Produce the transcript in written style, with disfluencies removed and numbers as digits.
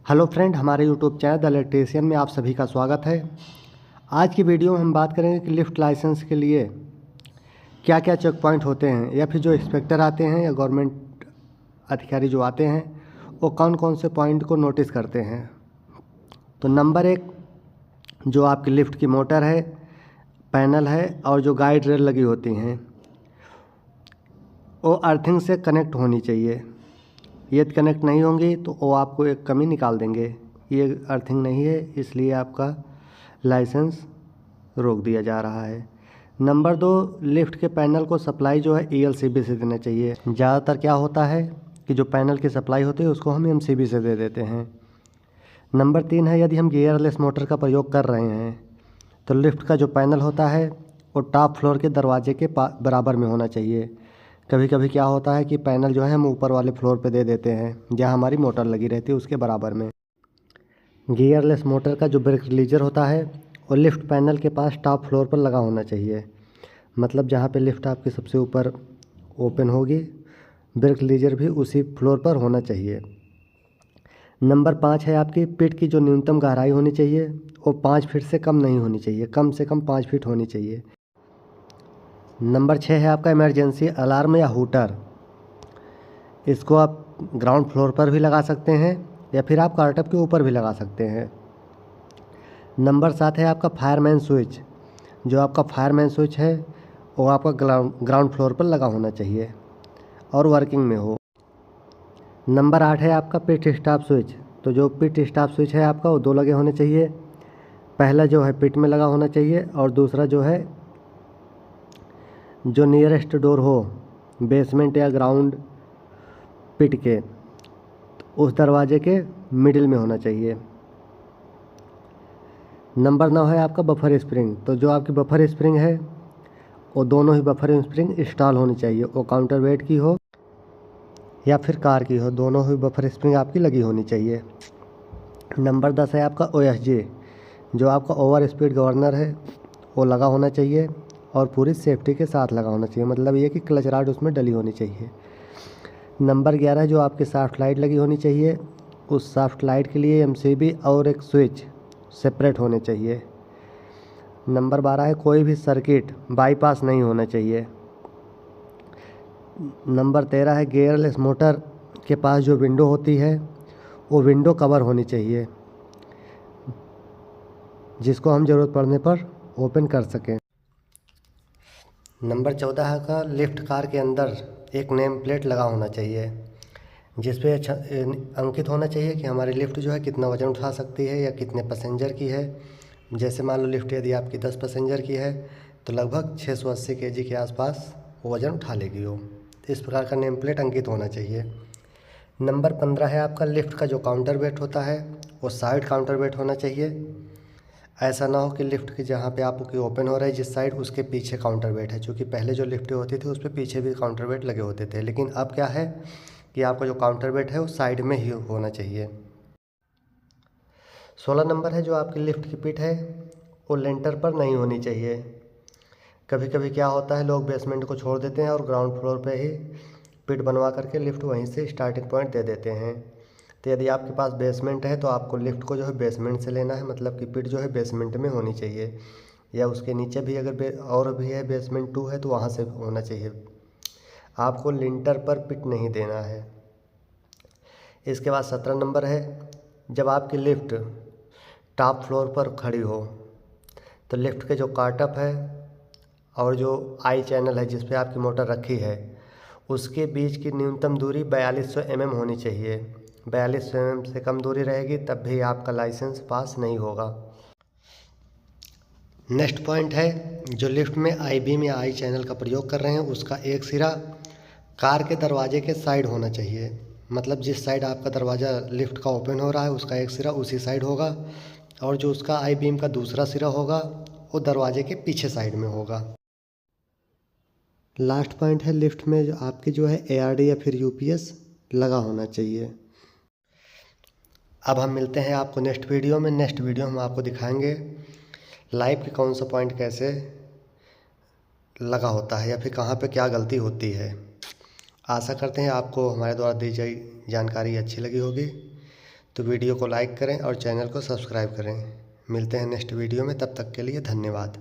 Hello friend, हमारे YouTube channel the electrician में आप सभी का स्वागत है। आज की वीडियो में हम बात करेंगे कि लिफ्ट लाइसेंस के लिए क्या क्या चेक पॉइंट होते हैं, या फिर जो इंस्पेक्टर आते हैं या गवर्नमेंट अधिकारी जो आते हैं वो कौन कौन से पॉइंट को नोटिस करते हैं। तो नंबर 1, जो आपकी लिफ्ट की मोटर है, पैनल है और जो गाइड रेल लगी होती हैं वो अर्थिंग से कनेक्ट होनी चाहिए। यदि कनेक्ट नहीं होंगी तो वो आपको एक कमी निकाल देंगे। ये अर्थिंग नहीं है, इसलिए आपका लाइसेंस रोक दिया जा रहा है। नंबर 2, लिफ्ट के पैनल को सप्लाई जो है ELCB से देना चाहिए। ज़्यादातर क्या होता है कि जो पैनल की सप्लाई होती है उसको हम MCB से दे देते हैं। नंबर 3 है, यदि हम गियरलेस मोटर का प्रयोग कर रहे हैं तो लिफ्ट का जो पैनल होता है वो टॉप फ्लोर के दरवाजे के बराबर में होना चाहिए। कभी कभी क्या होता है कि पैनल जो है हम ऊपर वाले फ्लोर पे दे देते हैं जहाँ हमारी मोटर लगी रहती है उसके बराबर में। गियरलेस मोटर का जो ब्रेक रिलीजर होता है वो लिफ्ट पैनल के पास टॉप फ्लोर पर लगा होना चाहिए। मतलब जहाँ पे लिफ्ट आपकी सबसे ऊपर ओपन होगी, ब्रेक रिलीजर भी उसी फ्लोर पर होना चाहिए। नंबर 5 है, आपकी पिट की जो न्यूनतम गहराई होनी चाहिए वो 5 फीट से कम नहीं होनी चाहिए, कम से कम 5 फीट होनी चाहिए। नंबर 6 है आपका इमरजेंसी अलार्म या हूटर। इसको आप ग्राउंड फ्लोर पर भी लगा सकते हैं या फिर आप कार्टअप के ऊपर भी लगा सकते हैं। नंबर 7 है आपका फायरमैन स्विच। जो आपका फायरमैन स्विच है वो आपका ग्राउंड फ्लोर पर लगा होना चाहिए और वर्किंग में हो। नंबर 8 है आपका पिट स्टॉप स्विच। तो जो पिट स्टॉप स्विच है आपका वो 2 लगे होने चाहिए। पहला जो है पिट में लगा होना चाहिए और दूसरा जो है जो नियरेस्ट डोर हो, बेसमेंट या ग्राउंड पिट के, उस दरवाजे के मिडिल में होना चाहिए। नंबर 9 है आपका बफर स्प्रिंग। तो जो आपकी बफर स्प्रिंग है वो दोनों ही बफर स्प्रिंग इंस्टॉल होनी चाहिए, वो काउंटर वेट की हो या फिर कार की हो, दोनों ही बफर स्प्रिंग आपकी लगी होनी चाहिए। नंबर 10 है आपका OSG। जो आपका ओवर स्पीड गवर्नर है वो लगा होना चाहिए और पूरी सेफ्टी के साथ लगा होना चाहिए। मतलब ये कि क्लच रॉड उसमें डली होनी चाहिए। नंबर 11 जो आपकी सॉफ्ट लाइट लगी होनी चाहिए, उस सॉफ्ट लाइट के लिए MCB और एक स्विच सेपरेट होने चाहिए। नंबर 12 है, कोई भी सर्किट बाईपास नहीं होना चाहिए। नंबर 13 है, गियरलेस मोटर के पास जो विंडो होती है वो विंडो कवर होनी चाहिए, जिसको हम ज़रूरत पड़ने पर ओपन कर सकें। नंबर 14 का, लिफ्ट कार के अंदर एक नेम प्लेट लगा होना चाहिए जिस पे अंकित होना चाहिए कि हमारी लिफ्ट जो है कितना वज़न उठा सकती है या कितने पैसेंजर की है। जैसे मान लो लिफ्ट यदि आपकी 10 पैसेंजर की है तो लगभग 680 kg के आसपास वो वज़न उठा लेगी वो। इस प्रकार का नेम प्लेट अंकित होना चाहिए। नंबर 15 है आपका, लिफ्ट का जो काउंटर वेट होता है वो साइड काउंटर वेट होना चाहिए। ऐसा ना हो कि लिफ्ट की जहाँ पे आपकी ओपन हो रहा है जिस साइड, उसके पीछे काउंटर वेट है। क्योंकि पहले जो लिफ्टें होती थी उस पर पीछे भी काउंटर वेट लगे होते थे, लेकिन अब क्या है कि आपका जो काउंटर वेट है वो साइड में ही होना चाहिए। 16 नंबर है, जो आपकी लिफ्ट की पिट है वो लेंटर पर नहीं होनी चाहिए। कभी कभी क्या होता है, लोग बेसमेंट को छोड़ देते हैं और ग्राउंड फ्लोर पे ही पिट बनवा करके लिफ्ट वहीं से स्टार्टिंग पॉइंट दे देते हैं। तो यदि आपके पास बेसमेंट है तो आपको लिफ्ट को जो है बेसमेंट से लेना है, मतलब कि पिट जो है बेसमेंट में होनी चाहिए, या उसके नीचे भी अगर और भी है बेसमेंट 2 है तो वहाँ से होना चाहिए। आपको लिंटर पर पिट नहीं देना है। इसके बाद 17 नंबर है, जब आपकी लिफ्ट टॉप फ्लोर पर खड़ी हो तो लिफ्ट के जो कार्टअप है और जो आई चैनल है जिस पे आपकी मोटर रखी है उसके बीच की न्यूनतम दूरी 4200 mm होनी चाहिए। 4200 mm से कम दूरी रहेगी तब भी आपका लाइसेंस पास नहीं होगा। नेक्स्ट पॉइंट है, जो लिफ्ट में आई बीम या आई चैनल का प्रयोग कर रहे हैं उसका एक सिरा कार के दरवाजे के साइड होना चाहिए। मतलब जिस साइड आपका दरवाज़ा लिफ्ट का ओपन हो रहा है उसका एक सिरा उसी साइड होगा और जो उसका आई बीम का दूसरा सिरा होगा वो दरवाजे के पीछे साइड में होगा। लास्ट पॉइंट है, लिफ्ट में जो आपकी जो है ARD या फिर UPS लगा होना चाहिए। अब हम मिलते हैं आपको नेक्स्ट वीडियो में। नेक्स्ट वीडियो हम आपको दिखाएंगे लाइव के कौन सा पॉइंट कैसे लगा होता है या फिर कहाँ पे क्या गलती होती है। आशा करते हैं आपको हमारे द्वारा दी गई जानकारी अच्छी लगी होगी। तो वीडियो को लाइक करें और चैनल को सब्सक्राइब करें। मिलते हैं नेक्स्ट वीडियो में, तब तक के लिए धन्यवाद।